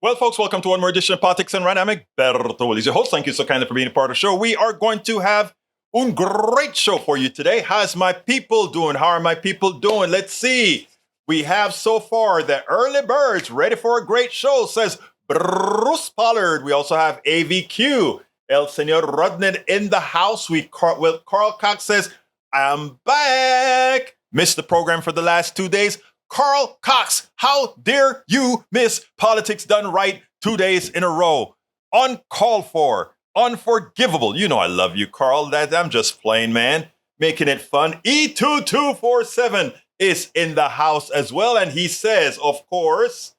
Well, folks, welcome to one more edition of Politics and Rant. I'm Egberto is your host. Thank you so kindly for being a part of the show. We are going to have a great show for you today. How's my people doing? How are my people doing? Let's see. We have so far the early birds ready for a great show, says Bruce Pollard. We also have AVQ, El Senor Rudnett in the house. Carl Cox says, I'm back. Missed the program for the last 2 days. Carl Cox, how dare you miss Politics Done Right 2 days in a row? Uncalled for, unforgivable. You know I love you, Carl. I'm just playing, man. Making it fun. E2247 is in the house as well. And he says, of course,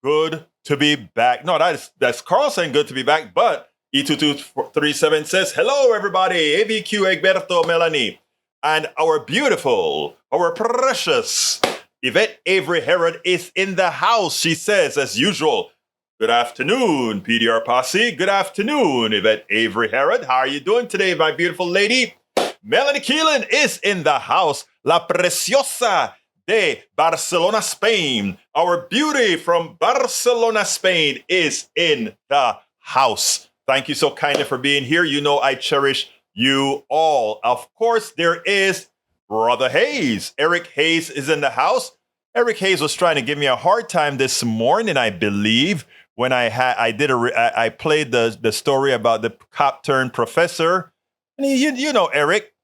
good to be back. No, that's Carl saying good to be back. But E2237 says, hello, everybody. ABQ, Egberto, Melanie. And our beautiful, our precious Yvette Avery Herod is in the house. She says, as usual, good afternoon, PDR Posse. Good afternoon, Yvette Avery Herod. How are you doing today, my beautiful lady? Melanie Keelan is in the house. La Preciosa de Barcelona, Spain. Our beauty from Barcelona, Spain is in the house. Thank you so kindly for being here. You know I cherish you all. Of course, there is Brother Hayes. Eric Hayes is in the house. Eric Hayes was trying to give me a hard time this morning, I believe, when I played the story about the cop turned professor. And you know Eric,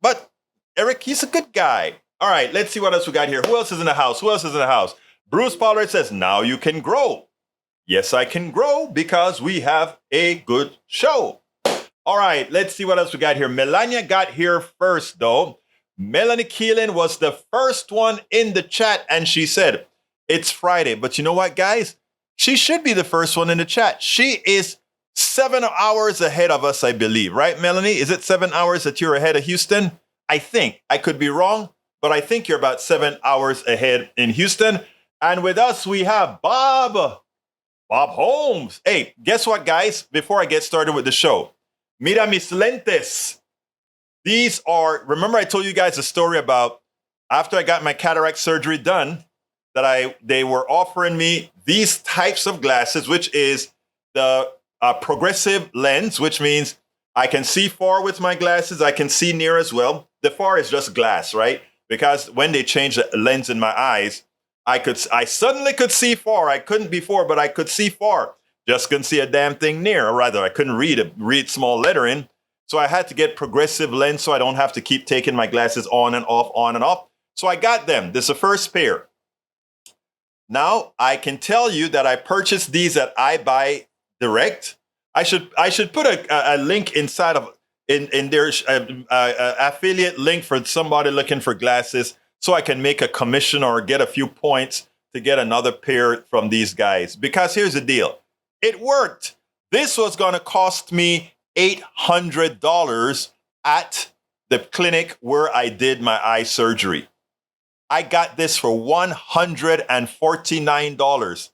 but Eric, he's a good guy. All right, let's see what else we got here. Who else is in the house? Bruce Pollard says, now you can grow. Yes, I can grow because we have a good show. All right, let's see what else we got here. Melania got here first, though. Melanie Keelan was the first one in the chat, and she said, it's Friday. But you know what, guys? She should be the first one in the chat. She is 7 hours ahead of us, I believe. Right, Melanie? Is it 7 hours that you're ahead of Houston? I think. I could be wrong, but I think you're about 7 hours ahead in Houston. And with us, we have Bob Holmes. Hey, guess what, guys? Before I get started with the show, mira mis lentes. These are, remember I told you guys a story about after I got my cataract surgery done, that they were offering me these types of glasses, which is the progressive lens, which means I can see far with my glasses. I can see near as well. The far is just glass, right? Because when they changed the lens in my eyes, I suddenly could see far. I couldn't before, but I could see far. Just couldn't see a damn thing near, or rather, I couldn't read small lettering. So I had to get progressive lens so I don't have to keep taking my glasses on and off. So I got them. This is the first pair. Now I can tell you that I purchased these at iBuy Direct. I should put a link inside of in their affiliate link for somebody looking for glasses, so I can make a commission or get a few points to get another pair from these guys. Because here's the deal. It worked. This was going to cost me $800 at the clinic where I did my eye surgery. I got this for $149.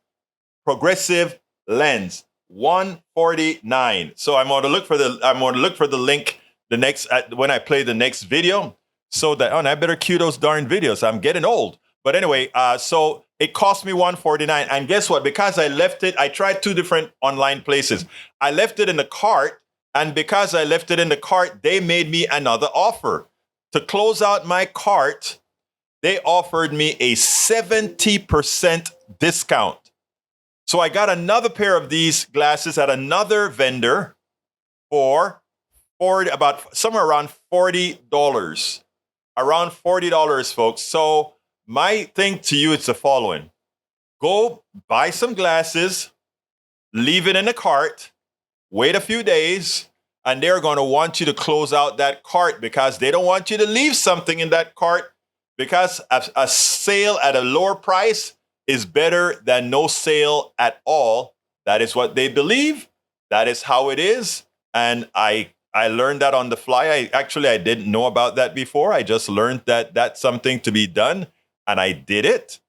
Progressive lens, $149. So I'm going to look for the link when I play the next video. So that and I better cue those darn videos. I'm getting old. But anyway, so it cost me $149. And guess what? Because I left it, I tried 2 different online places. I left it in the cart. And because I left it in the cart, they made me another offer. To close out my cart, they offered me a 70% discount. So I got another pair of these glasses at another vendor for about somewhere around $40. Around $40, folks. So my thing to you is the following. Go buy some glasses, leave it in the cart, wait a few days, and they're going to want you to close out that cart because they don't want you to leave something in that cart, because a sale at a lower price is better than no sale at all. That is what they believe. That is how it is. And I learned that on the fly. I didn't know about that before. I just learned that that's something to be done, and I did it.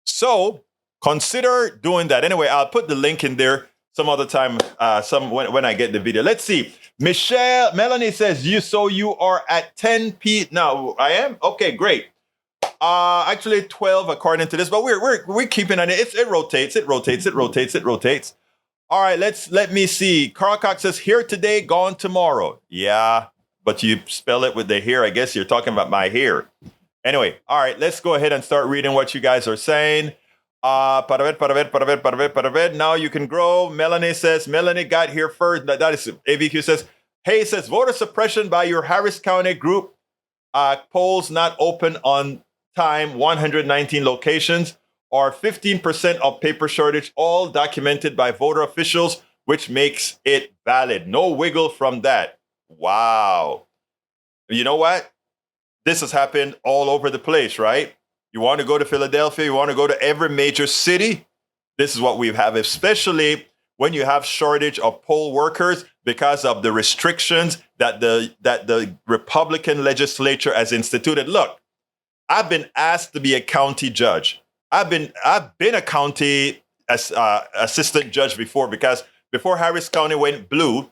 So consider doing that. Anyway, I'll put the link in there some other time, when I get the video. Let's see. Melanie says, you are at 10 p. Now, I am? Okay, great. Actually 12 according to this, but we're keeping on it. It rotates. All right, let me see. Carl Cox says here today, gone tomorrow. Yeah, but you spell it with the here. I guess you're talking about my hair. Anyway, all right, let's go ahead and start reading what you guys are saying. Para ver. Now you can grow. Melanie says, Melanie got here first. That is ABQ says, hey, says voter suppression by your Harris County group. Polls not open on time, 119 locations, or 15% of paper shortage, all documented by voter officials, which makes it valid. No wiggle from that. Wow. You know what? This has happened all over the place, right? You want to go to Philadelphia, you want to go to every major city. This is what we have, especially when you have shortage of poll workers because of the restrictions that the Republican legislature has instituted. Look, I've been asked to be a county judge. I've been a county assistant judge before, because before Harris County went blue,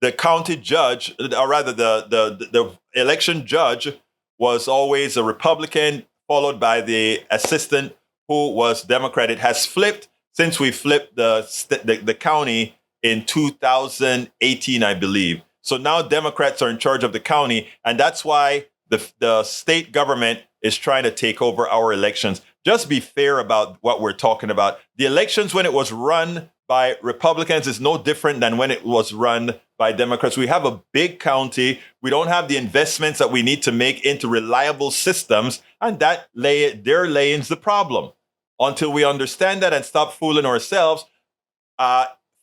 the county judge, or rather the election judge, was always a Republican, followed by the assistant who was Democrat. It has flipped since we flipped the county in 2018, I believe. So now Democrats are in charge of the county, and that's why the state government is trying to take over our elections. Just be fair about what we're talking about. The elections when it was run by Republicans is no different than when it was run by Democrats. We have a big county. We don't have the investments that we need to make into reliable systems, and therein's the problem. Until we understand that and stop fooling ourselves,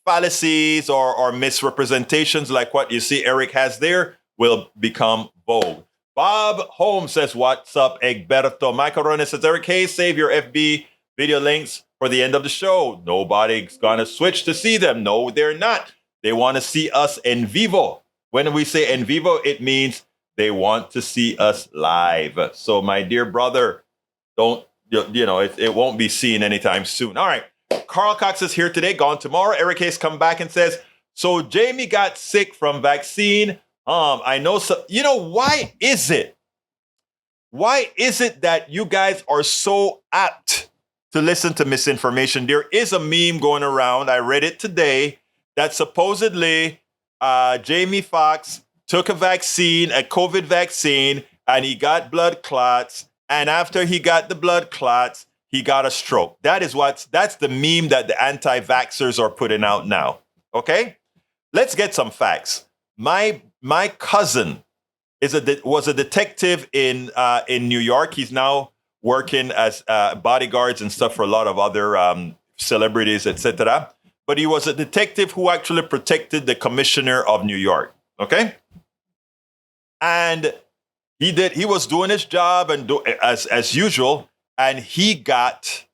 fallacies or misrepresentations like what you see Eric has there will become vogue. Bob Holmes says, what's up, Egberto? Michael Ronan says, Eric Hayes, save your FB video links for the end of the show. Nobody's going to switch to see them. No, they're not. They want to see us en vivo. When we say en vivo, it means they want to see us live. So, my dear brother, it won't be seen anytime soon. All right. Carl Cox is here today, gone tomorrow. Eric Hayes come back and says, so Jamie got sick from vaccine. I know. So, why is it? Why is it that you guys are so apt to listen to misinformation? There is a meme going around. I read it today that supposedly Jamie Foxx took a COVID vaccine, and he got blood clots. And after he got the blood clots, he got a stroke. That's the meme that the anti-vaxxers are putting out now. Okay, let's get some facts. My cousin was a detective in New York. He's now working as bodyguards and stuff for a lot of other celebrities, etc. But he was a detective who actually protected the commissioner of New York. Okay, and he was doing his job and as usual, and he got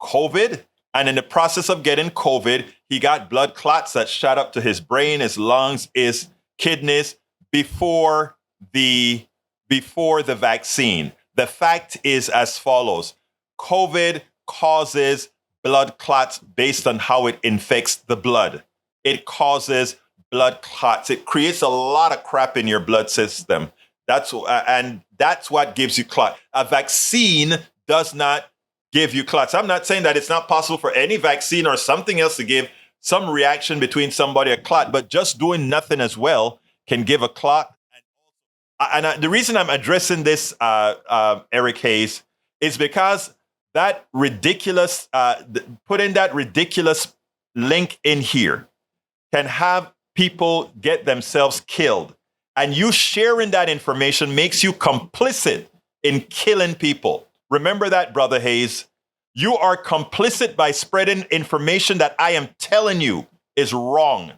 COVID. And in the process of getting COVID, he got blood clots that shot up to his brain, his lungs, his kidneys before the vaccine. The fact is as follows. COVID causes blood clots based on how it infects the blood. It causes blood clots. It creates a lot of crap in your blood system. That's what gives you clot. A vaccine does not give you clots. I'm not saying that it's not possible for any vaccine or something else to give some reaction between somebody a clot, but just doing nothing as well can give a clot. And the reason I'm addressing this, Eric Hayes, is because that ridiculous, putting that ridiculous link in here can have people get themselves killed. And you sharing that information makes you complicit in killing people. Remember that, Brother Hayes. You are complicit by spreading information that I am telling you is wrong.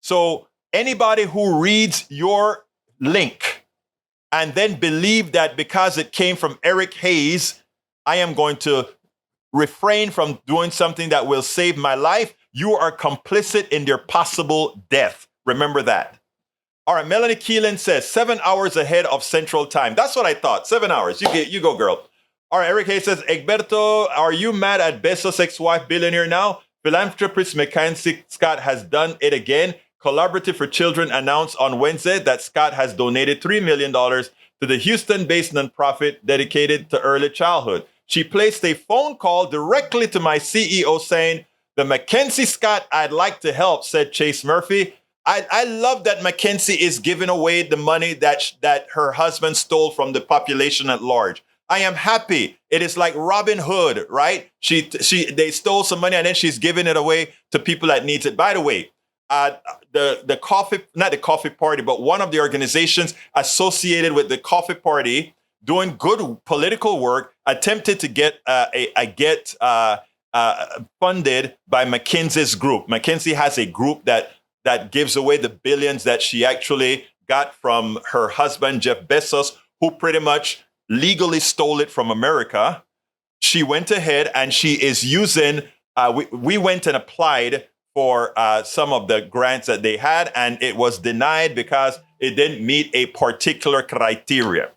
So anybody who reads your link and then believe that because it came from Eric Hayes, I am going to refrain from doing something that will save my life, you are complicit in their possible death. Remember that. All right, Melanie Keelan says 7 hours ahead of Central Time. That's what I thought. 7 hours. You go, girl. All right, Eric Hayes says, Egberto, are you mad at Bezos' ex-wife billionaire now? Philanthropist Mackenzie Scott has done it again. Collaborative for Children announced on Wednesday that Scott has donated $3 million to to the Houston-based nonprofit dedicated to early childhood. She placed a phone call directly to my CEO saying, "The Mackenzie Scott I'd like to help," said Chase Murphy. I love that Mackenzie is giving away the money that her husband stole from the population at large. I am happy. It is like Robin Hood, right? They stole some money and then she's giving it away to people that needs it. By the way, the coffee, not the coffee party, but one of the organizations associated with the coffee party doing good political work attempted to get funded by McKinsey's group. McKinsey has a group that gives away the billions that she actually got from her husband, Jeff Bezos, who pretty much legally stole it from America. She went ahead and she is using, we went and applied for some of the grants that they had, and it was denied because it didn't meet a particular criteria.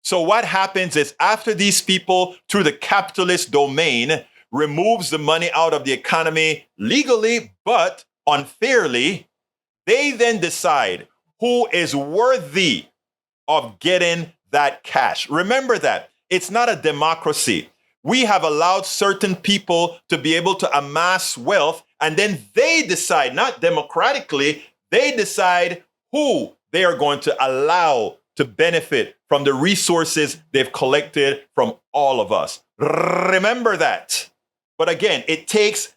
So what happens is after these people, through the capitalist domain, removes the money out of the economy legally, but unfairly, they then decide who is worthy of getting that cash. Remember that it's not a democracy. We have allowed certain people to be able to amass wealth, and then they decide, not democratically, they decide who they are going to allow to benefit from the resources they've collected from all of us. Remember that. But again, it takes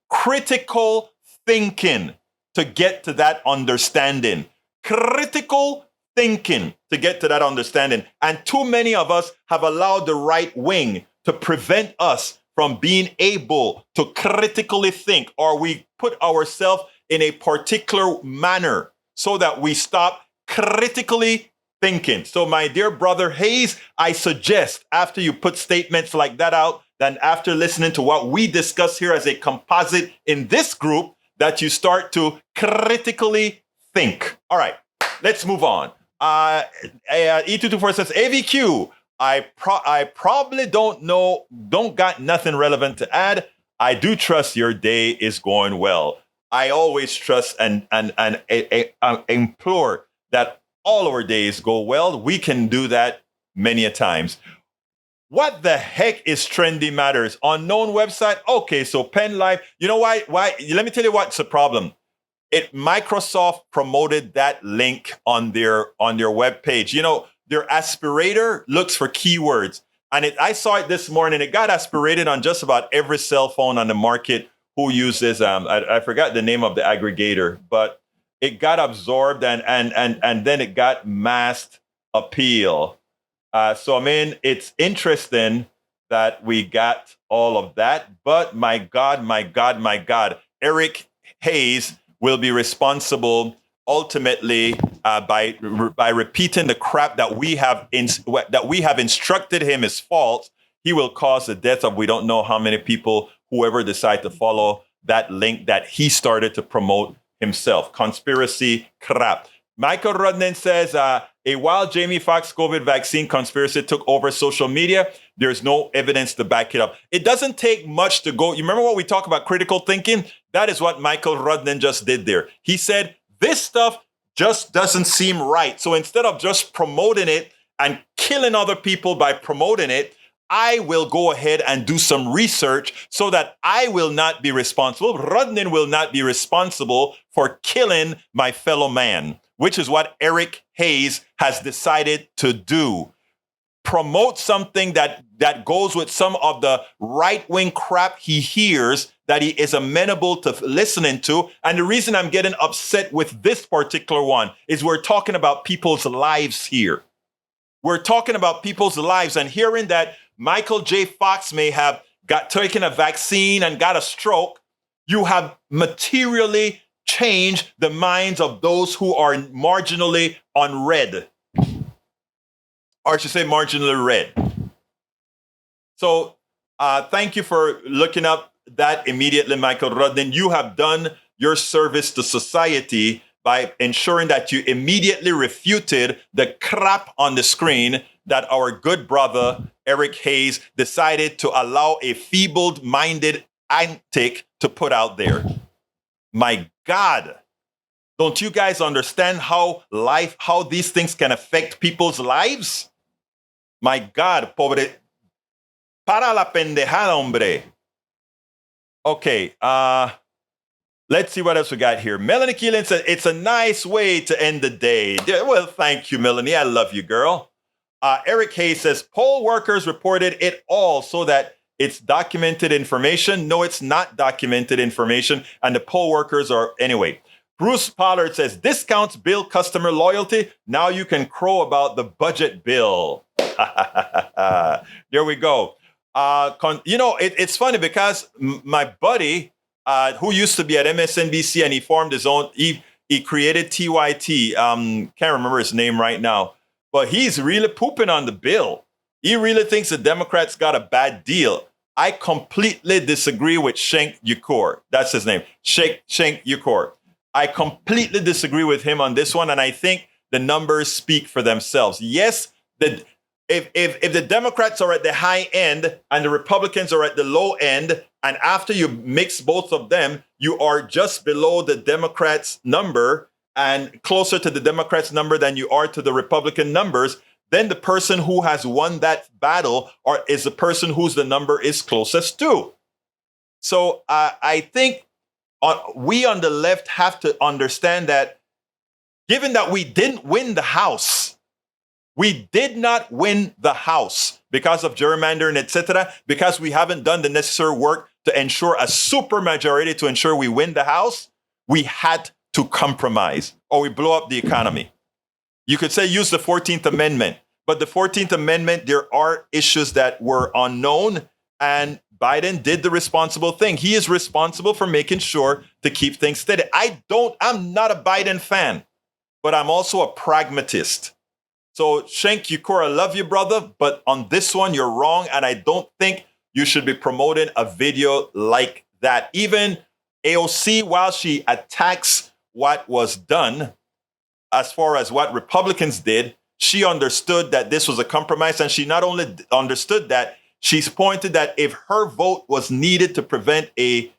critical thinking to get to that understanding. Critical thinking to get to that understanding. And too many of us have allowed the right wing to prevent us from being able to critically think, or we put ourselves in a particular manner so that we stop critically thinking. So my dear brother Hayes, I suggest after you put statements like that out, then after listening to what we discuss here as a composite in this group, that you start to critically think. All right, let's move on. E224 says, AVQ, I probably don't got nothing relevant to add. I do trust your day is going well. I always trust and implore that all our days go well. We can do that many a times. What the heck is Trendy Matters? Unknown website? Okay, so Penn Live. You know why? Let me tell you what's the problem. Microsoft promoted that link on their webpage. You know, their aspirator looks for keywords. And I saw it this morning. It got aspirated on just about every cell phone on the market who uses, I forgot the name of the aggregator, but it got absorbed and then it got masked appeal. So, I mean, it's interesting that we got all of that. But my God, Eric Hayes will be responsible ultimately by repeating the crap that we have instructed him is false. He will cause the death of we don't know how many people, whoever decide to follow that link that he started to promote himself. Conspiracy crap. Michael Rudnan says, a wild Jamie Foxx COVID vaccine conspiracy took over social media. There's no evidence to back it up. It doesn't take much to go. You remember what we talk about critical thinking? That is what Michael Rudnan just did there. He said, this stuff just doesn't seem right. So instead of just promoting it and killing other people by promoting it, I will go ahead and do some research so that I will not be responsible. Rudnan will not be responsible for killing my fellow man, which is what Eric Hayes has decided to do. Promote something that goes with some of the right-wing crap he hears that he is amenable to listening to. And the reason I'm getting upset with this particular one is we're talking about people's lives here. We're talking about people's lives, and hearing that Michael J. Fox may have taken a vaccine and got a stroke, you have materially changed the minds of those who are marginally unread. Or I should say marginally read. So thank you for looking up that immediately, Michael Rudnan. You have done your service to society by ensuring that you immediately refuted the crap on the screen that our good brother, Eric Hayes, decided to allow a feeble-minded antic to put out there. My God. Don't you guys understand how these things can affect people's lives? My God, pobre. Para la pendejada, hombre. Okay, let's see what else we got here. Melanie Keelan says, it's a nice way to end the day. Well, thank you, Melanie. I love you, girl. Eric Hayes says, poll workers reported it all so that it's documented information. No, it's not documented information. And the poll workers are, anyway. Bruce Pollard says, discounts build customer loyalty. Now you can crow about the budget bill. There we go. It's funny because my buddy, who used to be at MSNBC and he formed his own, he created TYT. Can't remember his name right now, but he's really pooping on the bill. He really thinks the Democrats got a bad deal. I completely disagree with Cenk Uygur. That's his name, Cenk Uygur. I completely disagree with him on this one, and I think the numbers speak for themselves. Yes, if the Democrats are at the high end and the Republicans are at the low end, and after you mix both of them, you are just below the Democrats' number and closer to the Democrats' number than you are to the Republican numbers, then the person who has won that battle is the person whose the number is closest to. So I think we on the left have to understand that given that we didn't win the House, we did not win the House because of gerrymandering, etc., because we haven't done the necessary work to ensure a supermajority to ensure we win the House, we had to compromise or we blow up the economy. You could say use the 14th Amendment, but the 14th Amendment, there are issues that were unknown, and Biden did the responsible thing. He is responsible for making sure to keep things steady. I'm not a Biden fan, but I'm also a pragmatist. So Cenk Uygur, I love you, brother, but on this one, you're wrong, and I don't think you should be promoting a video like that. Even AOC, while she attacks what was done, as far as what Republicans did, she understood that this was a compromise, and she not only understood that, she's pointed that if her vote was needed to prevent a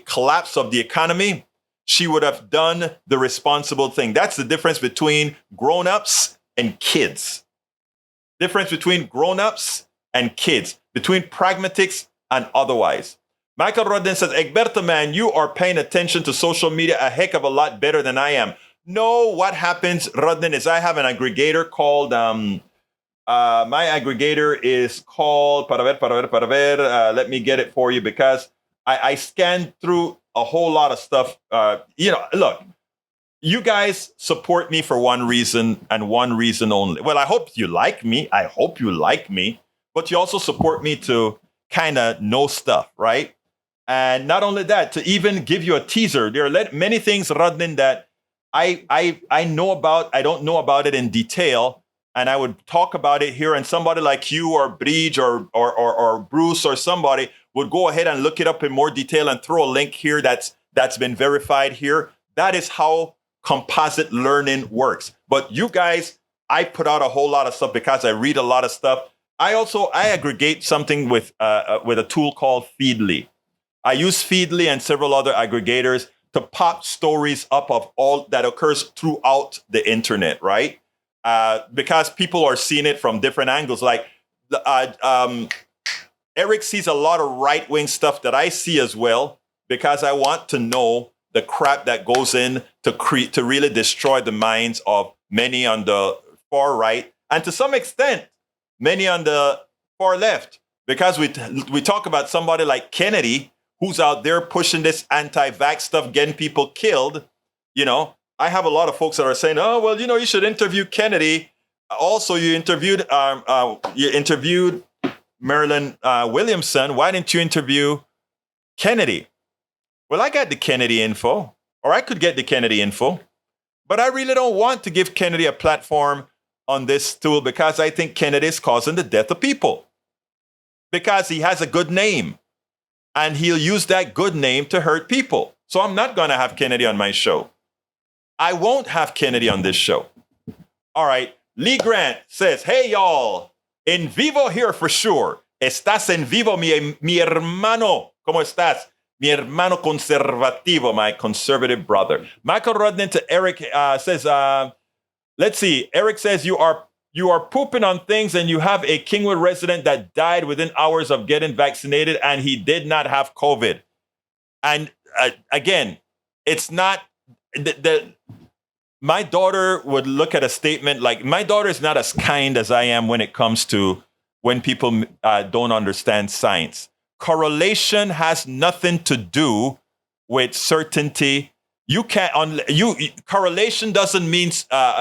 collapse of the economy, she would have done the responsible thing. That's the difference between grown-ups and kids. Difference between grown-ups and kids, between pragmatics and otherwise. Michael Rodden says, Egberto, man, you are paying attention to social media a heck of a lot better than I am. No, what happens, Rodden, is I have an aggregator called, my aggregator is called, let me get it for you, because I scanned through a whole lot of stuff. Look, you guys support me for one reason and one reason only. Well, I hope you like me. But you also support me to kind of know stuff, right? And not only that, to even give you a teaser. There are many things, Rodden, that I know about. I don't know about it in detail. And I would talk about it here, and somebody like you or Bridge or Bruce or somebody would go ahead and look it up in more detail and throw a link here that's been verified here. That is how composite learning works. But you guys, I put out a whole lot of stuff because I read a lot of stuff. I aggregate something with a tool called Feedly. I use Feedly and several other aggregators to pop stories up of all that occurs throughout the internet, right? Because people are seeing it from different angles. Like Eric sees a lot of right-wing stuff that I see as well, because I want to know the crap that goes in to really destroy the minds of many on the far right, and to some extent, many on the far left. Because we talk about somebody like Kennedy, who's out there pushing this anti-vax stuff, getting people killed. I have a lot of folks that are saying, oh, well, you should interview Kennedy. Also, you interviewed Marilyn Williamson. Why didn't you interview Kennedy? Well, I got the Kennedy info, or I could get the Kennedy info, but I really don't want to give Kennedy a platform on this tool because I think Kennedy is causing the death of people because he has a good name and he'll use that good name to hurt people. So I'm not going to have Kennedy on my show. I won't have Kennedy on this show. All right. Lee Grant says, hey, y'all, en vivo here for sure. Estás en vivo, mi hermano. ¿Cómo estás? Mi hermano conservativo, my conservative brother. Michael Rudnin to Eric says, let's see. Eric says, you are pooping on things and you have a Kingwood resident that died within hours of getting vaccinated and he did not have COVID. And again, it's not my daughter would look at a statement like, my daughter is not as kind as I am when it comes to when people don't understand science. Correlation has nothing to do with certainty. You can't correlation doesn't mean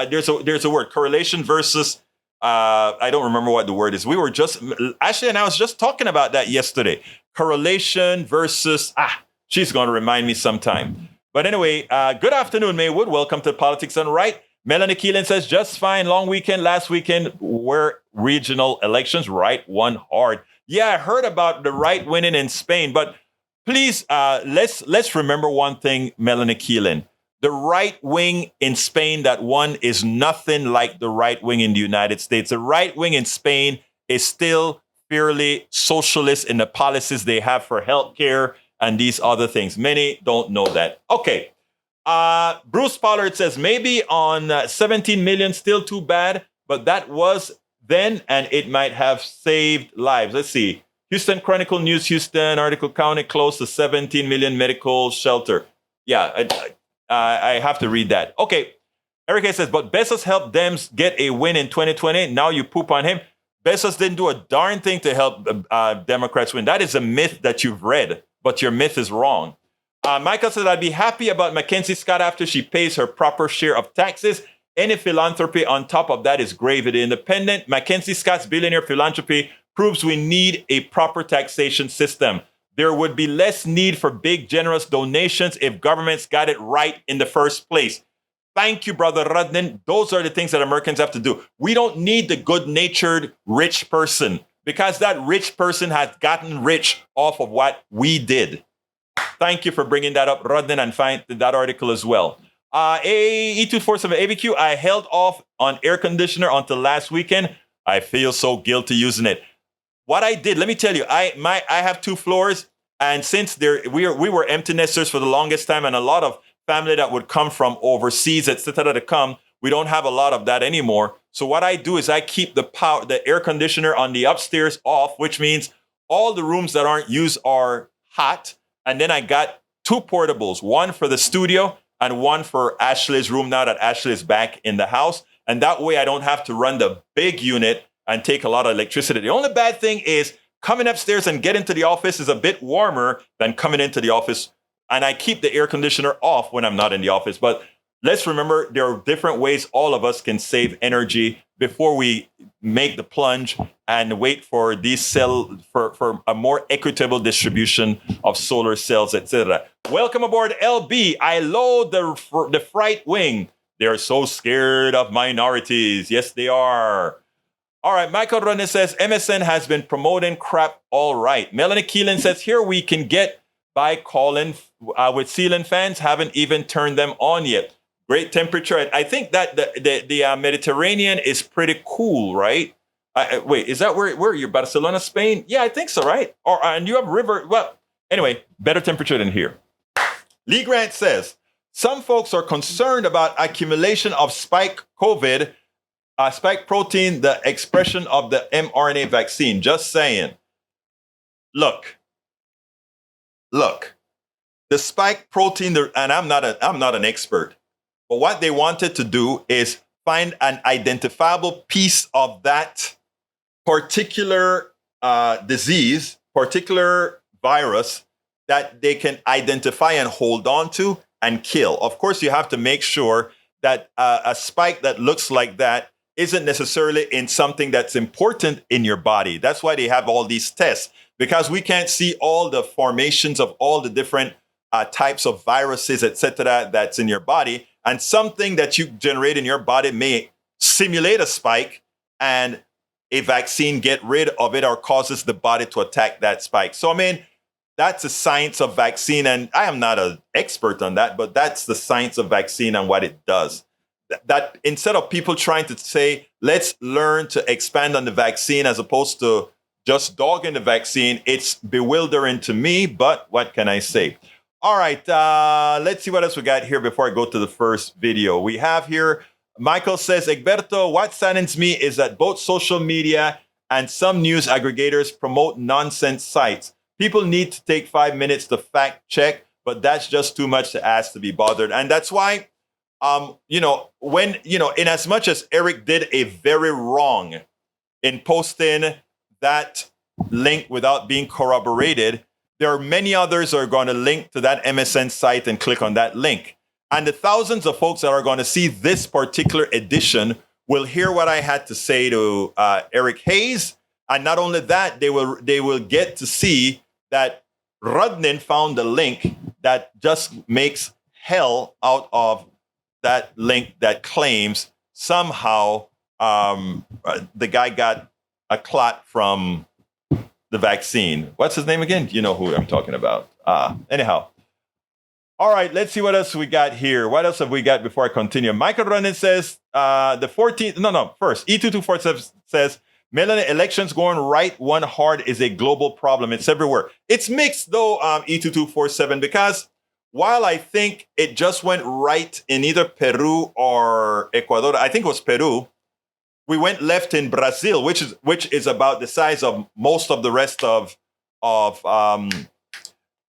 there's a word, correlation versus I don't remember what the word is. We were just Ashley and I was just talking about that yesterday. Correlation versus she's going to remind me sometime. But anyway, good afternoon, Maywood. Welcome to Politics Done Right. Melanie Keelan says, just fine. Long weekend. Last weekend were regional elections. Right won hard. Yeah, I heard about the right winning in Spain. But please, let's remember one thing, Melanie Keelan. The right wing in Spain that won is nothing like the right wing in the United States. The right wing in Spain is still fairly socialist in the policies they have for healthcare and these other things. Many don't know that. Okay. Bruce Pollard says, maybe on 17 million, still too bad, but that was then, and it might have saved lives. Let's see. Houston Chronicle News, Houston article counted close to 17 million medical shelter. Yeah, I have to read that. Okay. Eric says, but Bezos helped them get a win in 2020. Now you poop on him. Bezos didn't do a darn thing to help Democrats win. That is a myth that you've read, but your myth is wrong. Michael says, I'd be happy about Mackenzie Scott after she pays her proper share of taxes. Any philanthropy on top of that is gravy independent. Mackenzie Scott's billionaire philanthropy proves we need a proper taxation system. There would be less need for big, generous donations if governments got it right in the first place. Thank you, Brother Rudnin. Those are the things that Americans have to do. We don't need the good-natured rich person because that rich person has gotten rich off of what we did. Thank you for bringing that up, Rudnin, and find that article as well. E247 ABQ, I held off on air conditioner until last weekend. I feel so guilty using it. What I did, let me tell you, I have 2 floors, and since we were empty nesters for the longest time, and a lot of family that would come from overseas, etc., to come, we don't have a lot of that anymore. So what I do is I keep the air conditioner on the upstairs off, which means all the rooms that aren't used are hot. And then I got 2 portables, one for the studio and one for Ashley's room now that Ashley is back in the house. And that way I don't have to run the big unit and take a lot of electricity. The only bad thing is coming upstairs and getting to the office is a bit warmer than coming into the office. And I keep the air conditioner off when I'm not in the office. But let's remember there are different ways all of us can save energy before we make the plunge and wait for for a more equitable distribution of solar cells, etc. Welcome aboard, LB. I load the fright wing. They're so scared of minorities. Yes, they are. All right, Michael Ronne says, MSN has been promoting crap all right. Melanie Keelan says, here we can get by calling with ceiling fans. Haven't even turned them on yet. Great temperature. I think that the Mediterranean is pretty cool, right? Wait, is that where you're? Barcelona, Spain? Yeah, I think so, right? And you have river. Well, anyway, better temperature than here. Lee Grant says, some folks are concerned about accumulation of spike COVID, spike protein, the expression of the mRNA vaccine. Just saying. Look. The spike protein, and I'm not an expert. But what they wanted to do is find an identifiable piece of that particular disease, particular virus that they can identify and hold on to and kill. Of course, you have to make sure that a spike that looks like that isn't necessarily in something that's important in your body. That's why they have all these tests, because we can't see all the formations of all the different types of viruses, etc., that's in your body. And something that you generate in your body may simulate a spike, and a vaccine get rid of it or causes the body to attack that spike. So, I mean, that's the science of vaccine. And I am not an expert on that, but that's the science of vaccine and what it does. That instead of people trying to say, let's learn to expand on the vaccine as opposed to just dogging the vaccine. It's bewildering to me, but what can I say? All right, let's see what else we got here before I go to the first video. We have here, Michael says, Egberto, what saddens me is that both social media and some news aggregators promote nonsense sites. People need to take 5 minutes to fact check, but that's just too much to ask to be bothered. And that's why, in as much as Eric did a very wrong in posting that link without being corroborated, there are many others who are going to link to that MSN site and click on that link. And the thousands of folks that are going to see this particular edition will hear what I had to say to Eric Hayes. And not only that, they will get to see that Rudnin found a link that just makes hell out of that link that claims somehow the guy got a clot from the vaccine. What's his name again? You know who I'm talking about. Anyhow. All right, let's see what else we got here. What else have we got before I continue? Michael Ronan says, first, E2247 says, Melanie, elections going right one hard is a global problem. It's everywhere. It's mixed, though, E2247, because while I think it just went right in either Peru or Ecuador, I think it was Peru, we went left in Brazil, which is about the size of most of the rest of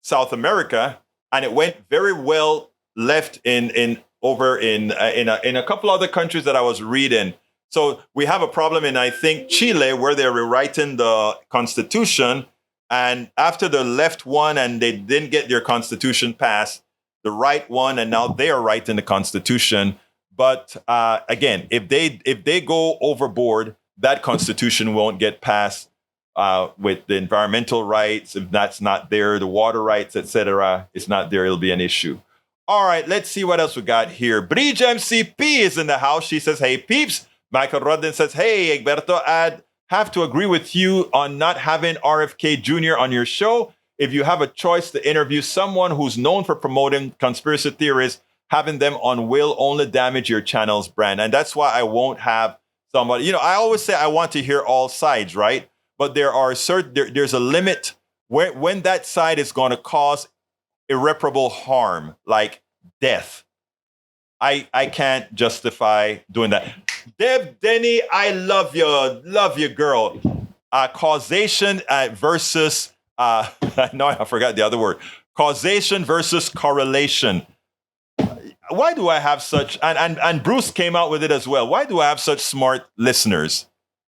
South America, and it went very well left in a couple other countries that I was reading. So we have a problem in, I think, Chile, where they're rewriting the constitution. And after the left won and they didn't get their constitution passed, the right won, and now they are writing the constitution. But again, if they go overboard, that constitution won't get passed with the environmental rights. If that's not there, the water rights, etc., it's not there, it'll be an issue. All right, let's see what else we got here. Bridge MCP is in the house. She says, hey, peeps. Michael Rodden says, hey, Egberto, I'd have to agree with you on not having RFK Jr. on your show. If you have a choice to interview someone who's known for promoting conspiracy theories, having them on will only damage your channel's brand. And that's why I won't have somebody, I always say I want to hear all sides, right? But there's a limit when that side is going to cause irreparable harm, like death. I can't justify doing that. Deb Denny, I love you, girl. Causation versus, no, I forgot the other word. Causation versus correlation. Why do I have such, and Bruce came out with it as well. Why do I have such smart listeners?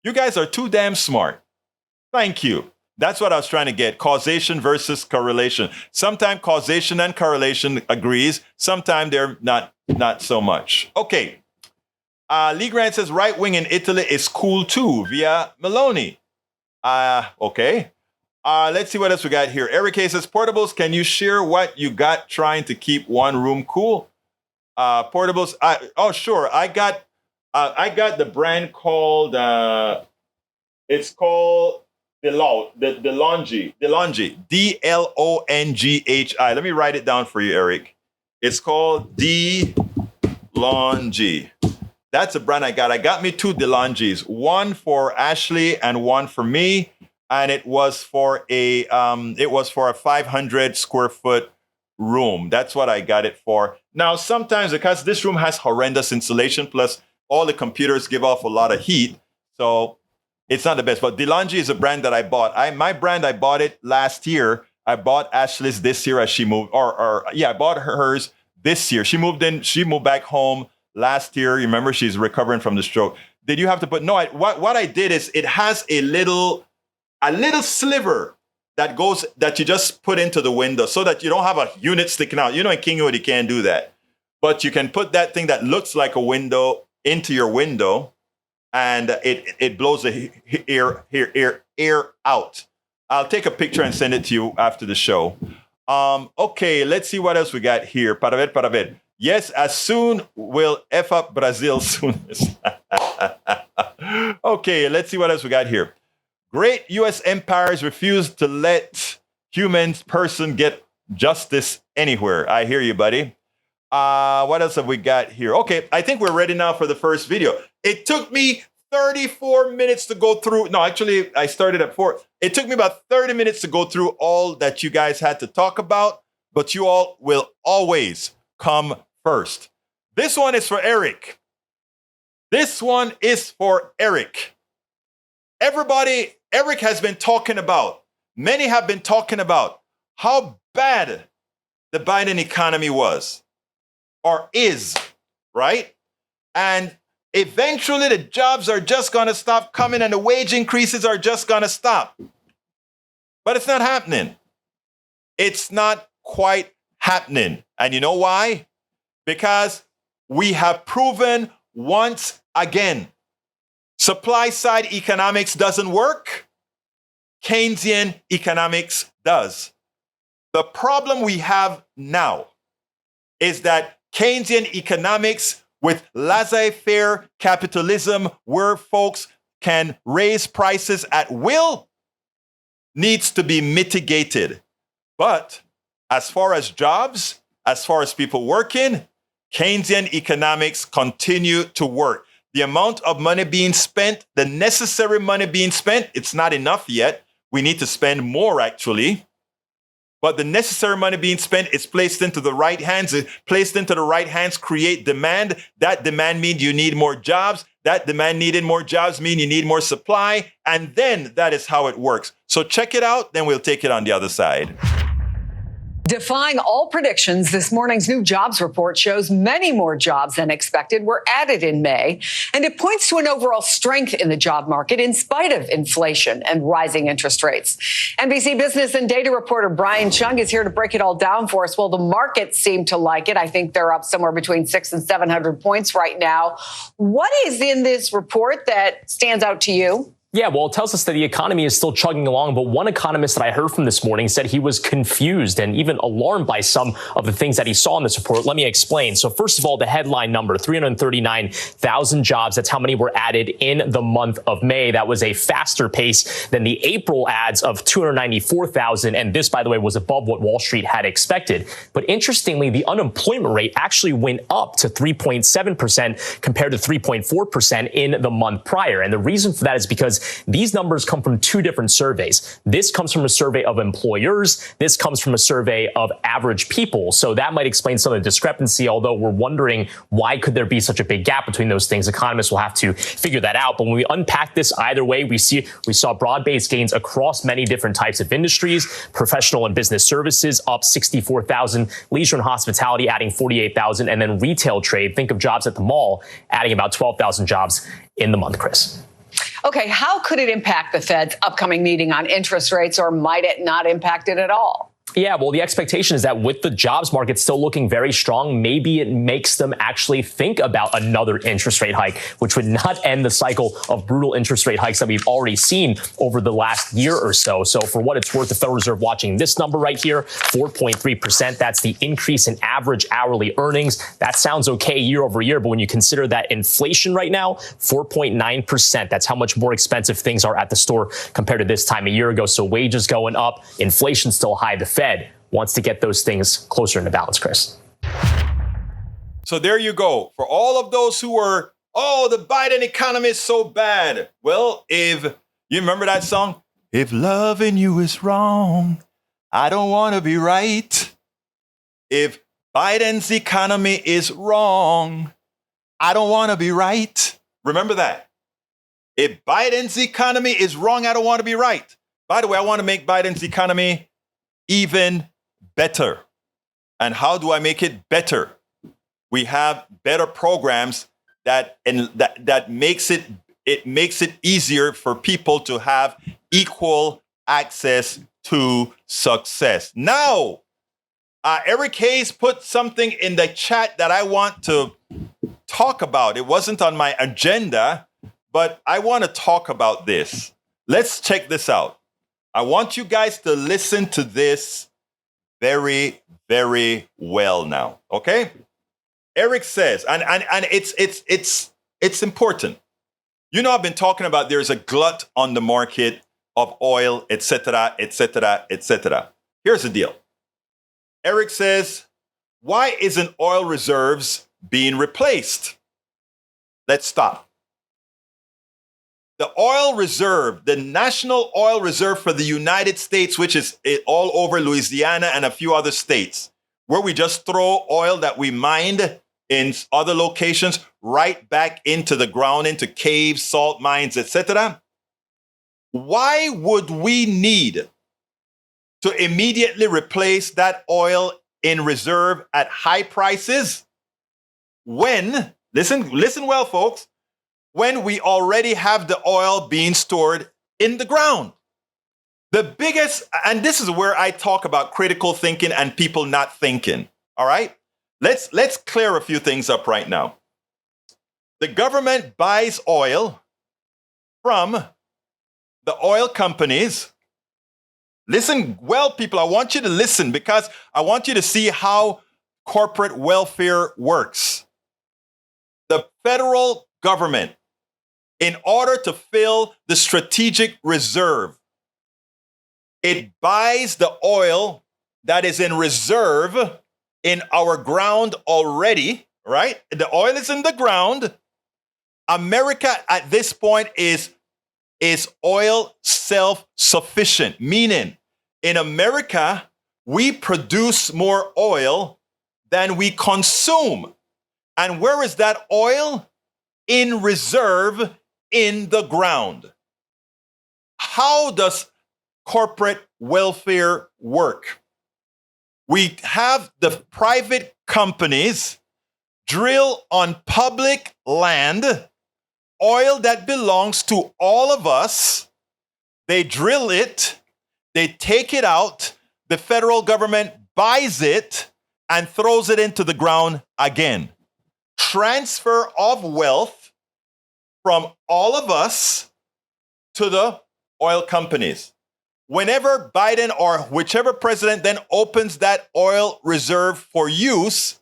You guys are too damn smart. Thank you. That's what I was trying to get. Causation versus correlation. Sometimes causation and correlation agrees. Sometimes they're not so much. Okay. Lee Grant says right wing in Italy is cool too via Meloni. Okay. Let's see what else we got here. Eric K says portables. Can you share what you got trying to keep one room cool? Portables. Sure. I got the brand called. It's called DeLonghi. DLONGHI. Let me write it down for you, Eric. It's called DeLonghi. That's a brand I got. I got me two DeLonghis, one for Ashley and one for me, and it was for a 500 square foot room. That's what I got it for. Now, sometimes because this room has horrendous insulation, plus all the computers give off a lot of heat, so it's not the best. But DeLonghi is a brand that I bought. I bought it last year. I bought Ashley's this year as she moved, I bought hers this year. She moved back home last year. You remember, she's recovering from the stroke. Did you have to put? No. What I did is it has a little sliver that you just put into the window so that you don't have a unit sticking out. In Kingwood you can't do that, but you can put that thing that looks like a window into your window, and it blows the air out. I'll take a picture and send it to you after the show. Okay, let's see what else we got here. Para ver. Yes, as soon will F up Brazil soon. Okay, let's see what else we got here. Great U.S. empires refuse to let person get justice anywhere. I hear you, buddy. What else have we got here? Okay, I think we're ready now for the first video. It took me 34 minutes to go through. No, actually, I started at 4. It took me about 30 minutes to go through all that you guys had to talk about, but you all will always come first. This one is for Eric. This one is for Eric. Everybody, Eric has been talking about, many have been talking about how bad the Biden economy was or is, right? And eventually the jobs are just going to stop coming and the wage increases are just going to stop. But it's not happening. It's not quite happening. And you know why? Because we have proven once again, supply side economics doesn't work. Keynesian economics does. The problem we have now is that Keynesian economics with laissez-faire capitalism, where folks can raise prices at will, needs to be mitigated. But as far as jobs, as far as people working, Keynesian economics continue to work. The amount of money being spent, the necessary money being spent, it's not enough yet. We need to spend more, actually. But the necessary money being spent is placed into the right hands. Placed into the right hands create demand. That demand means you need more jobs. That demand needing more jobs mean you need more supply. And then that is how it works. So check it out, then we'll take it on the other side. Defying all predictions, this morning's new jobs report shows many more jobs than expected were added in May, and it points to an overall strength in the job market in spite of inflation and rising interest rates. NBC business and data reporter Brian Chung is here to break it all down for us. Well, the markets seem to like it. I think they're up somewhere between 600 and 700 points right now. What is in this report that stands out to you? Yeah, well, it tells us that the economy is still chugging along. But one economist that I heard from this morning said he was confused and even alarmed by some of the things that he saw in this report. Let me explain. So first of all, the headline number, 339,000 jobs. That's how many were added in the month of May. That was a faster pace than the April adds of 294,000. And this, by the way, was above what Wall Street had expected. But interestingly, the unemployment rate actually went up to 3.7% compared to 3.4% in the month prior. And the reason for that is because these numbers come from two different surveys. This comes from a survey of employers. This comes from a survey of average people. So that might explain some of the discrepancy, although we're wondering why could there be such a big gap between those things. Economists will have to figure that out. But when we unpack this either way, we saw broad-based gains across many different types of industries. Professional and business services up 64,000, leisure and hospitality adding 48,000, and then retail trade, think of jobs at the mall, adding about 12,000 jobs in the month, Chris. Okay, how could it impact the Fed's upcoming meeting on interest rates, or might it not impact it at all? Yeah, well, the expectation is that with the jobs market still looking very strong, maybe it makes them actually think about another interest rate hike, which would not end the cycle of brutal interest rate hikes that we've already seen over the last year or so. So for what it's worth, the Federal Reserve watching this number right here, 4.3%. That's the increase in average hourly earnings. That sounds okay year over year, but when you consider that inflation right now, 4.9%, that's how much more expensive things are at the store compared to this time a year ago. So wages going up, inflation still high. The Fed wants to get those things closer into balance, Chris. So there you go. For all of those who were, oh, the Biden economy is so bad. Well, if you remember that song, if loving you is wrong, I don't want to be right. If Biden's economy is wrong, I don't want to be right. Remember that. If Biden's economy is wrong, I don't want to be right. By the way, I want to make Biden's economy even better. And how do I make it better? We have better programs that makes it easier for people to have equal access to success. Now, Eric Hayes put something in the chat that I want to talk about. It wasn't on my agenda, but I want to talk about this. Let's check this out. I want you guys to listen to this very, very well now, okay? Eric says, and it's important. You know, I've been talking about there's a glut on the market of oil, etc., etc., etc. Here's the deal. Eric says, why isn't oil reserves being replaced? Let's stop. the oil reserve, the national oil reserve for the United States, which is all over Louisiana and a few other states, where we just throw oil that we mined in other locations right back into the ground, into caves, salt mines, etc. Why would we need to immediately replace that oil in reserve at high prices when, listen well, folks, when we already have the oil being stored in the ground? The biggest, and this is where I talk about critical thinking and people not thinking, all right? Let's clear a few things up right now. The government buys oil from the oil companies. Listen well, people, I want you to listen because I want you to see how corporate welfare works. The federal government, in order to fill the strategic reserve, it buys the oil that is in reserve in our ground already, right? The oil is in the ground. America at this point is oil self-sufficient, meaning in America, we produce more oil than we consume. And where is that oil? In reserve in the ground. How does corporate welfare work? We have the private companies drill on public land oil that belongs to all of us. They drill it, they take it out, the federal government buys it and throws it into the ground again. Transfer of wealth from all of us to the oil companies. Whenever Biden or whichever president then opens that oil reserve for use,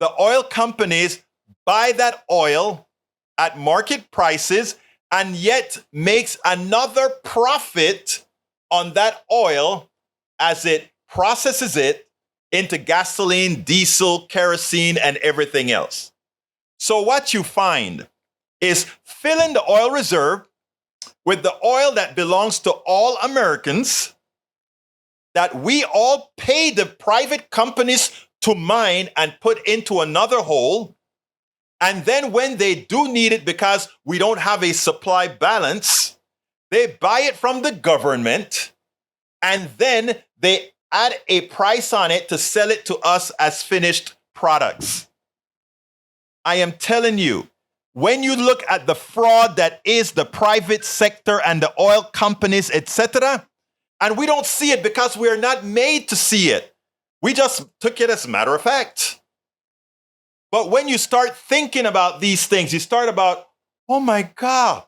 the oil companies buy that oil at market prices and yet makes another profit on that oil as it processes it into gasoline, diesel, kerosene, and everything else. So what you find is filling the oil reserve with the oil that belongs to all Americans, that we all pay the private companies to mine and put into another hole. And then when they do need it because we don't have a supply balance, they buy it from the government and then they add a price on it to sell it to us as finished products. I am telling you, when you look at the fraud that is the private sector and the oil companies, etc., and we don't see it because we are not made to see it. We just took it as a matter of fact. But when you start thinking about these things, you start about, oh my God,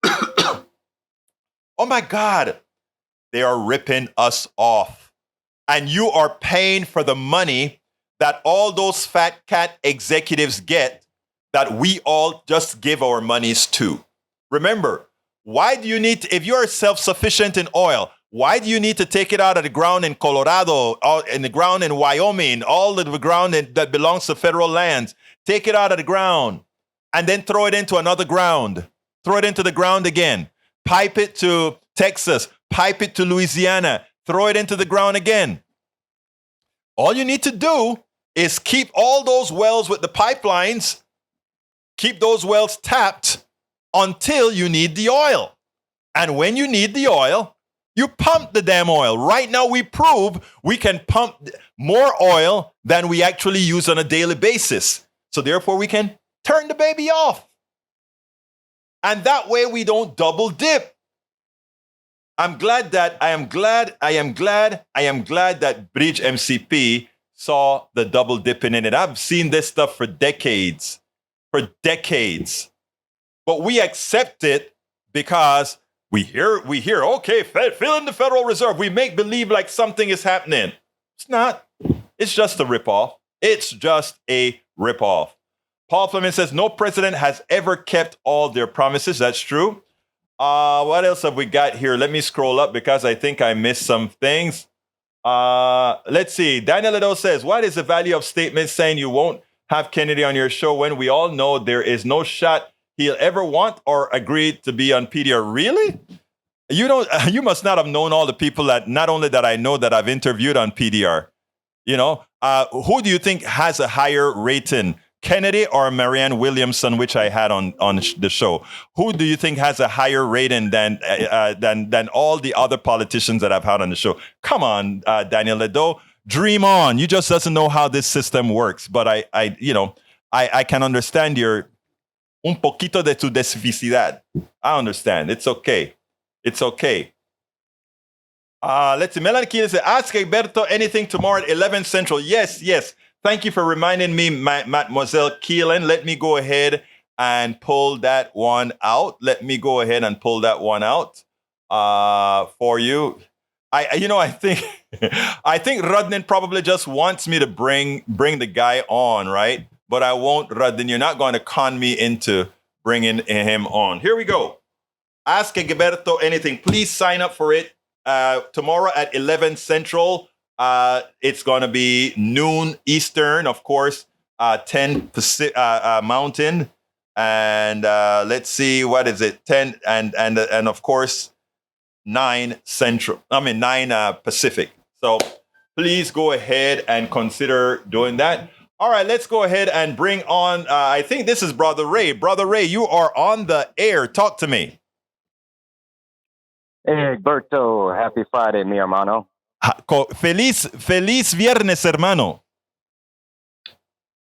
oh my God, they are ripping us off. And you are paying for the money that all those fat cat executives get that we all just give our monies to. Remember, why do you need to, if you are self-sufficient in oil, why do you need to take it out of the ground in Colorado, in the ground in Wyoming, all of the ground that belongs to federal lands? Take it out of the ground and then throw it into another ground. Throw it into the ground again. Pipe it to Texas. Pipe it to Louisiana. Throw it into the ground again. All you need to do is keep all those wells with the pipelines, keep those wells tapped until you need the oil. And when you need the oil, you pump the damn oil. Right now, we prove we can pump more oil than we actually use on a daily basis. So therefore, we can turn the baby off. And that way, we don't double dip. I am glad that Bridge MCP saw the double dipping in it. I've seen this stuff for decades. But we accept it because we hear, okay, fill in the Federal Reserve. We make believe like something is happening. It's not. It's just a ripoff. It's just a ripoff. Paul Fleming says, no president has ever kept all their promises. That's true. What else have we got here? Let me scroll up because I think I missed some things. Let's see. Daniel Lido says, what is the value of statements saying you won't have Kennedy on your show when we all know there is no shot he'll ever want or agree to be on PDR. Really? You must not have known all the people that not only that I know that I've interviewed on PDR. Who do you think has a higher rating, Kennedy or Marianne Williamson, which I had on the show? Who do you think has a higher rating than all the other politicians that I've had on the show? Come on, Daniel Ledo, dream on. You just doesn't know how this system works. But I can understand your un poquito de tu specificidad. I understand. It's okay. It's okay. Let's see. Melanie Keelan said, ask Egberto anything tomorrow at 11 Central. Yes. Thank you for reminding me, Mademoiselle Keelan. Let me go ahead and pull that one out. For you. I think Rudnin probably just wants me to bring the guy on, right? But I won't, Rudnin. You're not going to con me into bringing him on. Here we go. Ask Egberto anything. Please sign up for it. Tomorrow at 11 Central. It's going to be noon Eastern, of course, 10 Pacific, Mountain. And let's see, what is it? 10 and of course, 9 Central. 9 Pacific. So please go ahead and consider doing that. All right, let's go ahead and bring on, I think this is Brother Ray. Brother Ray, you are on the air. Talk to me. Hey, Egberto, happy Friday, mi hermano. Feliz viernes, hermano.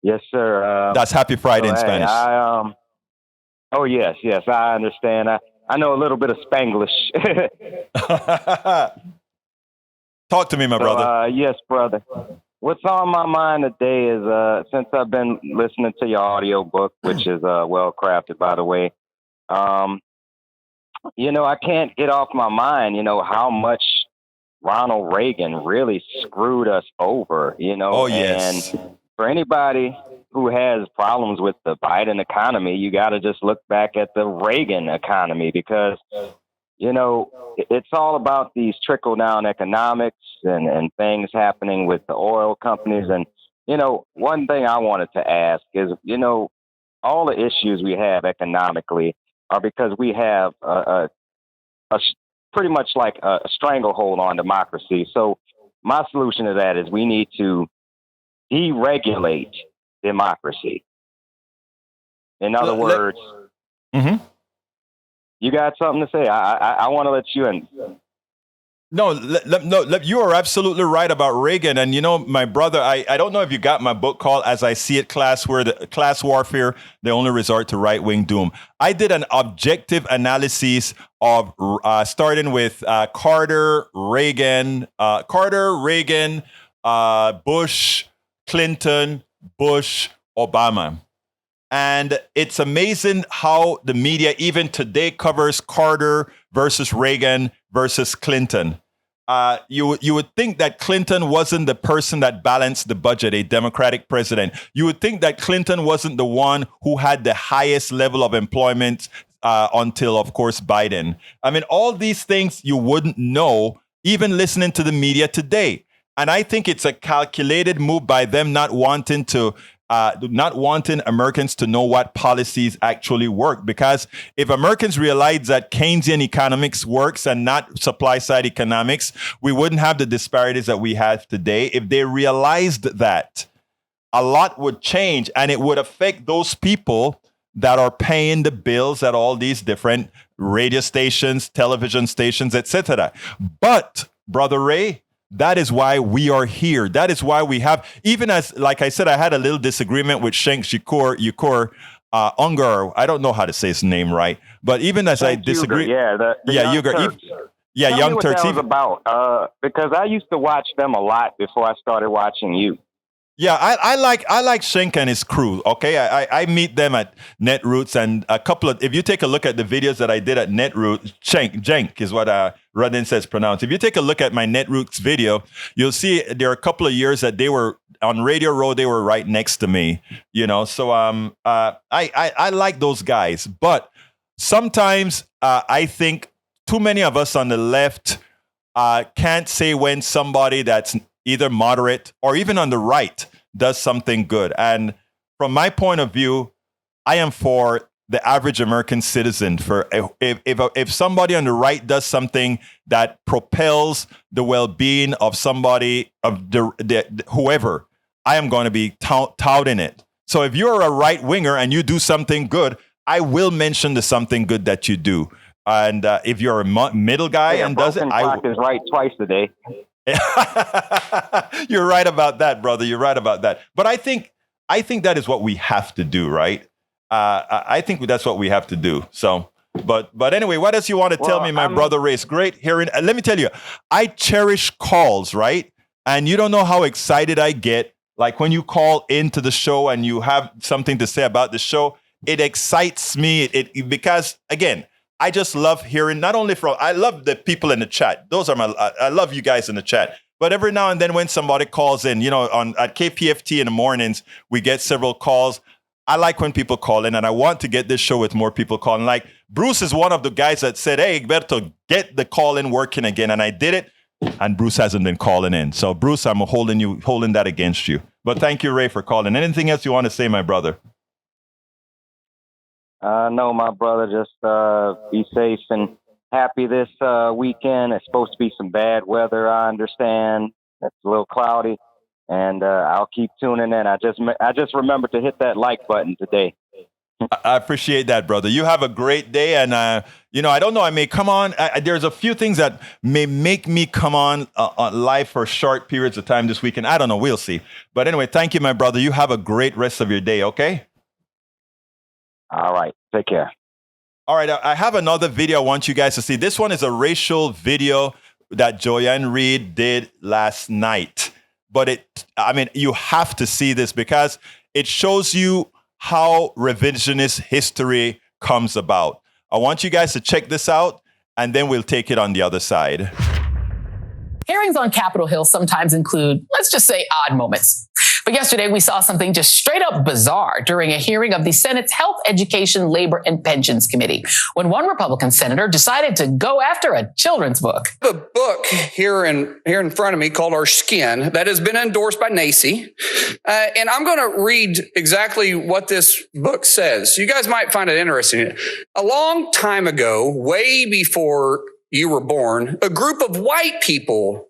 Yes, sir. That's happy Friday in Spanish. Oh, yes, I understand. I know a little bit of Spanglish. Talk to me, my brother. Yes, brother. What's on my mind today is, since I've been listening to your audio book, which is well crafted, by the way, I can't get off my mind, how much Ronald Reagan really screwed us over, Oh, yes. And for anybody who has problems with the Biden economy, you got to just look back at the Reagan economy because, it's all about these trickle-down economics and things happening with the oil companies. And, one thing I wanted to ask is, all the issues we have economically are because we have a pretty much like a stranglehold on democracy. So my solution to that is we need to deregulate democracy. In other words, you got something to say? I want to let you in. No, you are absolutely right about Reagan. And, my brother, I don't know if you got my book called As I See It, Class Warfare, the only resort to right-wing doom. I did an objective analysis of starting with Carter, Reagan, Bush, Clinton, Bush, Obama. And it's amazing how the media even today covers Carter versus Reagan versus Clinton. You would think that Clinton wasn't the person that balanced the budget, a Democratic president. You would think that Clinton wasn't the one who had the highest level of employment until, of course, Biden. All these things you wouldn't know, even listening to the media today. And I think it's a calculated move by them not wanting Americans to know what policies actually work. Because if Americans realize that Keynesian economics works and not supply side economics, we wouldn't have the disparities that we have today. If they realized that, a lot would change and it would affect those people that are paying the bills at all these different radio stations, television stations, etc. But, Brother Ray, that is why we are here. That is why we have, even as, like I said, I had a little disagreement with Cenk Uygur, Ungar. I don't know how to say his name right, but even as I disagree, Uygur, Young Turks. Young Turks. That was about because I used to watch them a lot before I started watching you. Yeah, I like Cenk and his crew. Okay, I meet them at Netroots, and a couple of, if you take a look at the videos that I did at Netroots, Cenk is what Rudin says pronounced. If you take a look at my Netroots video, you'll see there are a couple of years that they were on Radio Row. They were right next to me, So I like those guys, but sometimes I think too many of us on the left can't say when somebody that's either moderate or even on the right does something good. And from my point of view, I am for the average American citizen. For if somebody on the right does something that propels the well-being of somebody, of the whoever, I am going to be touting it. So if you're a right winger and you do something good, I will mention the something good that you do. And if you're a middle guy and does it, clock is right twice a day. You're right about that, brother. You're right about that. But I think that is what we have to do, right? I think that's what we have to do. So, but anyway, what else you want to tell me, my brother Ray? It's great hearing. Let me tell you, I cherish calls, right? And you don't know how excited I get. Like when you call into the show and you have something to say about the show, it excites me. Because again, I just love hearing not only I love the people in the chat. I love you guys in the chat. But every now and then when somebody calls in, at KPFT in the mornings, we get several calls. I like when people call in, and I want to get this show with more people calling. Like Bruce is one of the guys that said, "Hey, Egberto, get the call in working again." And I did it, and Bruce hasn't been calling in. So Bruce, I'm holding that against you. But thank you, Ray, for calling. Anything else you want to say, my brother? No, my brother, just be safe and happy this weekend. It's supposed to be some bad weather, I understand. It's a little cloudy, and I'll keep tuning in. I just remembered to hit that like button today. I appreciate that, brother. You have a great day, and I don't know. I may come on. There's a few things that may make me come on live for short periods of time this weekend. I don't know. We'll see. But anyway, thank you, my brother. You have a great rest of your day. Okay. All right. Take care. All right. I have another video I want you guys to see. This one is a racial video that Joanne Reid did last night. But you have to see this because it shows you how revisionist history comes about. I want you guys to check this out, and then we'll take it on the other side. Hearings on Capitol Hill sometimes include, let's just say, odd moments. But yesterday, we saw something just straight up bizarre during a hearing of the Senate's Health, Education, Labor, and Pensions Committee, when one Republican senator decided to go after a children's book. The book here in front of me called Our Skin that has been endorsed by NACI. And I'm going to read exactly what this book says. You guys might find it interesting. A long time ago, way before you were born, a group of white people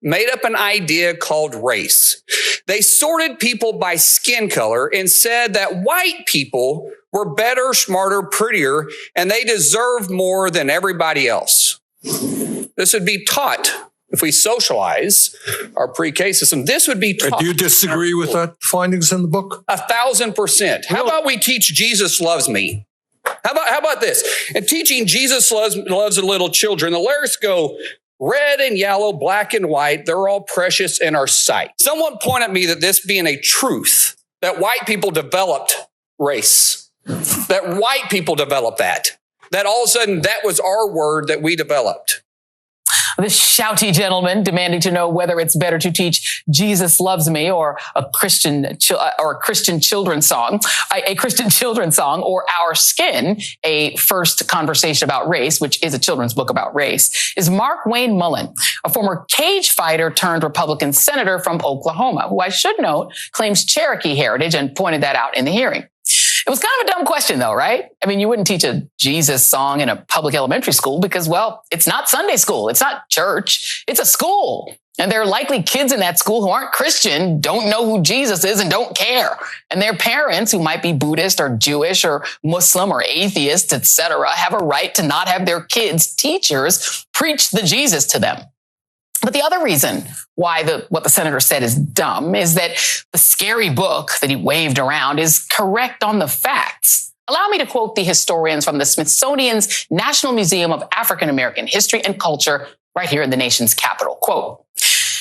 made up an idea called race. They sorted people by skin color and said that white people were better, smarter, prettier, and they deserved more than everybody else. This would be taught if we socialize our pre-K system. This would be taught. Do you disagree with that findings in the book? 1,000%. How about we teach Jesus loves me? How about this? In teaching Jesus loves the little children, the lyrics go, red and yellow, black and white, they're all precious in our sight. Someone point at me that this being a truth, that white people developed race, that white people developed that all of a sudden that was our word that we developed. This shouty gentleman demanding to know whether it's better to teach Jesus loves me or a Christian children's song, or Our Skin, a first conversation about race, which is a children's book about race, is Mark Wayne Mullen, a former cage fighter turned Republican senator from Oklahoma, who I should note claims Cherokee heritage and pointed that out in the hearing. It was kind of a dumb question, though, right? I mean, you wouldn't teach a Jesus song in a public elementary school because, well, it's not Sunday school. It's not church. It's a school. And there are likely kids in that school who aren't Christian, don't know who Jesus is, and don't care. And their parents, who might be Buddhist or Jewish or Muslim or atheist, etc., have a right to not have their kids' teachers preach the Jesus to them. But the other reason why what the senator said is dumb is that the scary book that he waved around is correct on the facts. Allow me to quote the historians from the Smithsonian's National Museum of African American History and Culture right here in the nation's capital. Quote,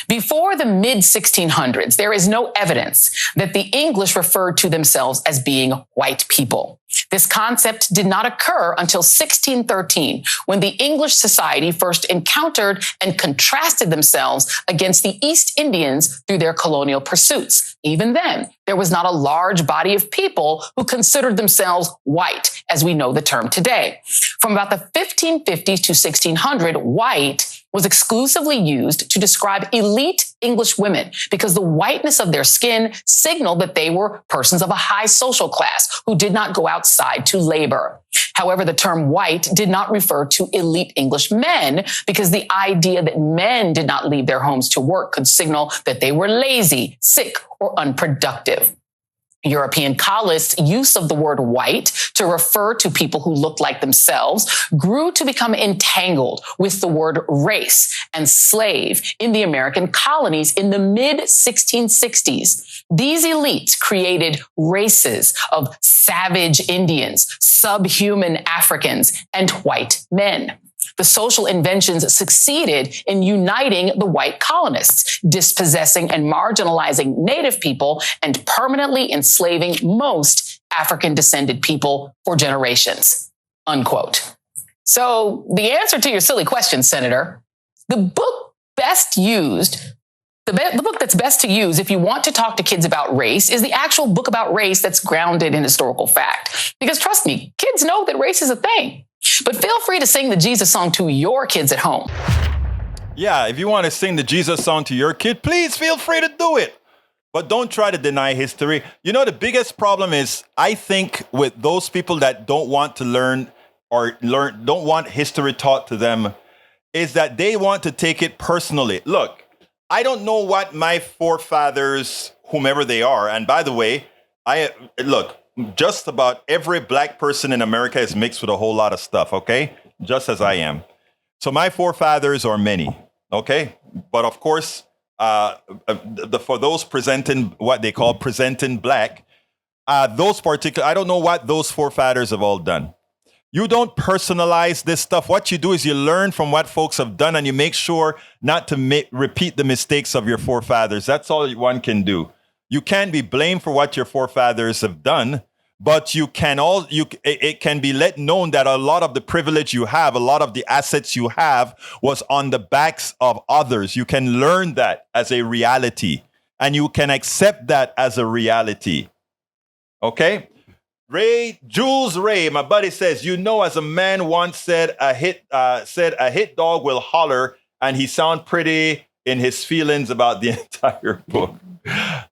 before the mid-1600s, there is no evidence that the English referred to themselves as being white people. This concept did not occur until 1613, when the English society first encountered and contrasted themselves against the East Indians through their colonial pursuits. Even then, there was not a large body of people who considered themselves white, as we know the term today. From about the 1550s to 1600, white was exclusively used to describe elite English women because the whiteness of their skin signaled that they were persons of a high social class who did not go outside side to labor. However, the term white did not refer to elite English men because the idea that men did not leave their homes to work could signal that they were lazy, sick, or unproductive. European colonists' use of the word white to refer to people who looked like themselves grew to become entangled with the word race and slave in the American colonies in the mid-1660s. These elites created races of savage Indians, subhuman Africans, and white men. The social inventions succeeded in uniting the white colonists, dispossessing and marginalizing native people, and permanently enslaving most African-descended people for generations, unquote. So the answer to your silly question, Senator, the book that's best to use if you want to talk to kids about race is the actual book about race that's grounded in historical fact. Because trust me, kids know that race is a thing. But feel free to sing the Jesus song to your kids at home. Yeah, if you want to sing the Jesus song to your kid, please feel free to do it. But don't try to deny history. You know, the biggest problem is, I think, with those people that don't want to don't want history taught to them, is that they want to take it personally. Look, I don't know what my forefathers, whomever they are, and by the way, just about every black person in America is mixed with a whole lot of stuff, okay? Just as I am. So my forefathers are many, okay? But of course, for those presenting what they call presenting black, I don't know what those forefathers have all done. You don't personalize this stuff. What you do is you learn from what folks have done and you make sure not to repeat the mistakes of your forefathers. That's all one can do. You can't be blamed for what your forefathers have done, but it can be let known that a lot of the privilege you have, a lot of the assets you have was on the backs of others. You can learn that as a reality and you can accept that as a reality. Okay? Jules Ray, my buddy says, as a man once said, a hit dog will holler, and he sound pretty in his feelings about the entire book.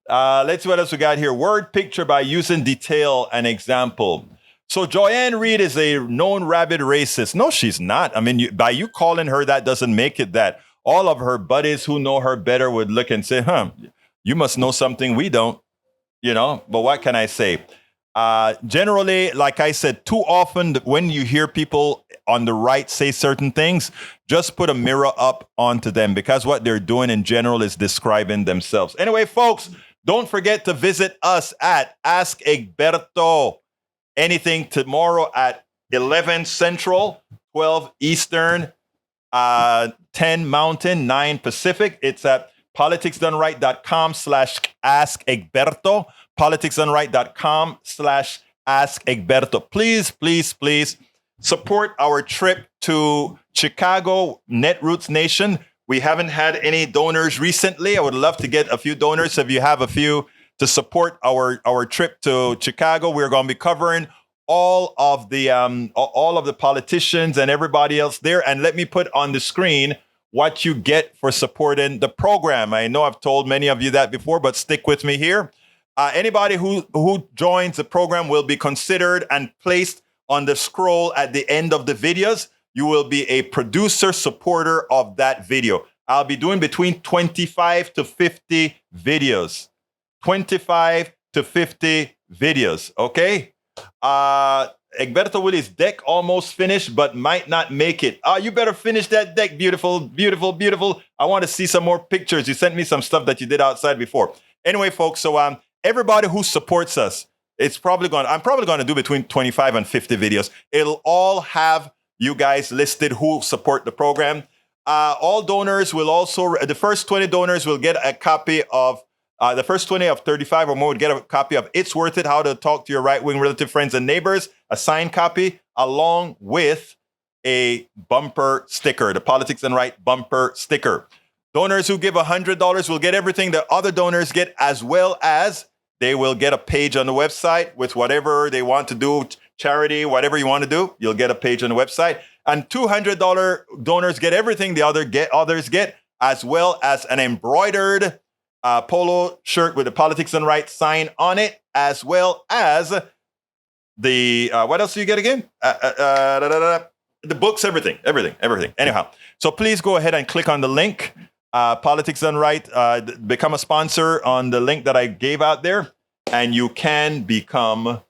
Let's see what else we got here. Word picture by using detail and example. So Joanne Reid is a known rabid racist. No, she's not. I mean, by you calling her that doesn't make it that. All of her buddies who know her better would look and say, you must know something we don't, but what can I say? Generally, like I said, too often when you hear people on the right say certain things, just put a mirror up onto them because what they're doing in general is describing themselves. Anyway, folks, don't forget to visit us at Ask Egberto. Anything tomorrow at 11 Central, 12 Eastern, 10 Mountain, 9 Pacific. It's at politicsdoneright.com/Ask Egberto. politicsdoneright.com/Ask Egberto. Please, please, please support our trip to Chicago, Netroots Nation. We haven't had any donors recently. I would love to get a few donors if you have a few to support our trip to Chicago. We're going to be covering all of the politicians and everybody else there. And let me put on the screen what you get for supporting the program. I know I've told many of you that before, but stick with me here. Anybody who joins the program will be considered and placed on the scroll at the end of the videos. You will be a producer supporter of that video. I'll be doing between 25 to 50 videos. 25 to 50 videos, okay? Egberto Willis' deck almost finished, but might not make it. You better finish that deck. Beautiful, beautiful, beautiful. I want to see some more pictures. You sent me some stuff that you did outside before. Anyway, folks, so everybody who supports us, I'm probably going to do between 25 and 50 videos. It'll all have you guys listed who support the program. All donors will also, the first 20 donors will get a copy of, the first 20 of 35 or more would get a copy of It's Worth It, How to Talk to Your Right-Wing Relative Friends and Neighbors, a signed copy, along with a bumper sticker, the Politics and Right bumper sticker. Donors who give $100 will get everything the other donors get, as well as they will get a page on the website with whatever they want to do, charity, whatever you want to do, you'll get a page on the website. And $200 donors get everything the others get, as well as an embroidered polo shirt with the Politics and Right sign on it, as well as the what else do you get again? The books, everything. Anyhow, so please go ahead and click on the link. Politics Done Right. Become a sponsor on the link that I gave out there, and you can become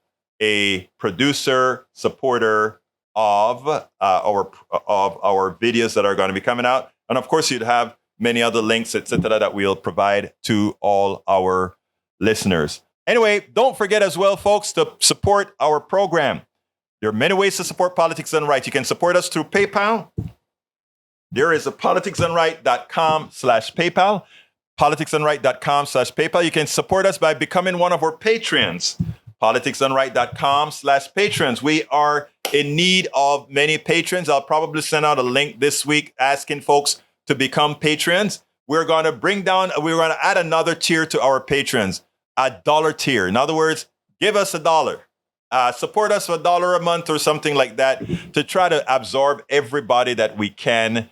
a producer, supporter of our videos that are going to be coming out. And of course, you'd have many other links, etc., that we'll provide to all our listeners. Anyway, don't forget as well, folks, to support our program. There are many ways to support Politics Done Right. You can support us through PayPal. There is a politicsdoneright.com/PayPal. politicsdoneright.com/PayPal. You can support us by becoming one of our patrons. politicsdoneright.com/patrons. We are in need of many patrons. I'll probably send out a link this week asking folks to become patrons. We're going to add another tier to our patrons, a $1 tier. In other words, give us $1. Support us for $1 a month or something like that to try to absorb everybody that we can.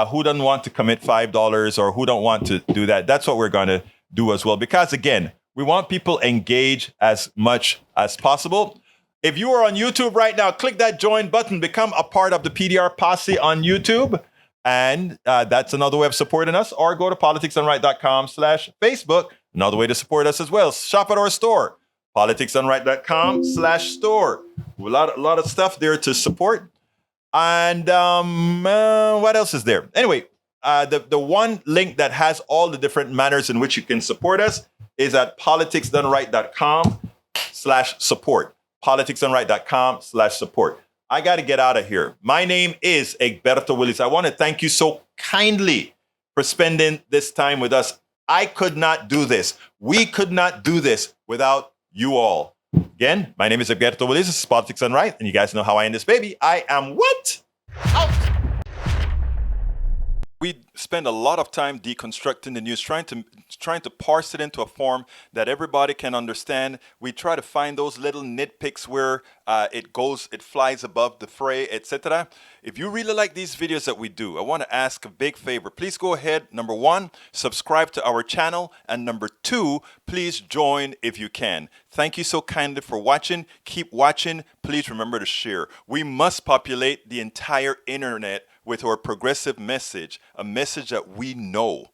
Who doesn't want to commit $5 or who don't want to do that? That's what we're going to do as well. Because again, we want people engaged as much as possible. If you are on YouTube right now, click that join button, become a part of the PDR posse on YouTube. And that's another way of supporting us. Or go to politicsdoneright.com/Facebook. Another way to support us as well. Shop at our store, politicsdoneright.com/store. A lot of stuff there to support. And what else is there? Anyway, the one link that has all the different manners in which you can support us is at politicsdoneright.com/support. politicsdoneright.com/support. I got to get out of here. My name is Egberto Willis. I want to thank you so kindly for spending this time with us. I could not do this. We could not do this without you all. Again, my name is Egberto Willis. This is Politics Done Right, and you guys know how I end this baby. I am what? Out. We spend a lot of time deconstructing the news, trying to parse it into a form that everybody can understand. We try to find those little nitpicks where it flies above the fray, etc. If you really like these videos that we do, I want to ask a big favor. Please go ahead. Number 1, subscribe to our channel. And number 2, please join if you can. Thank you so kindly for watching. Keep watching. Please remember to share. We must populate the entire internet with our progressive message, a message that we know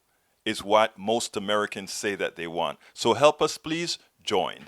is what most Americans say that they want. So help us, please join.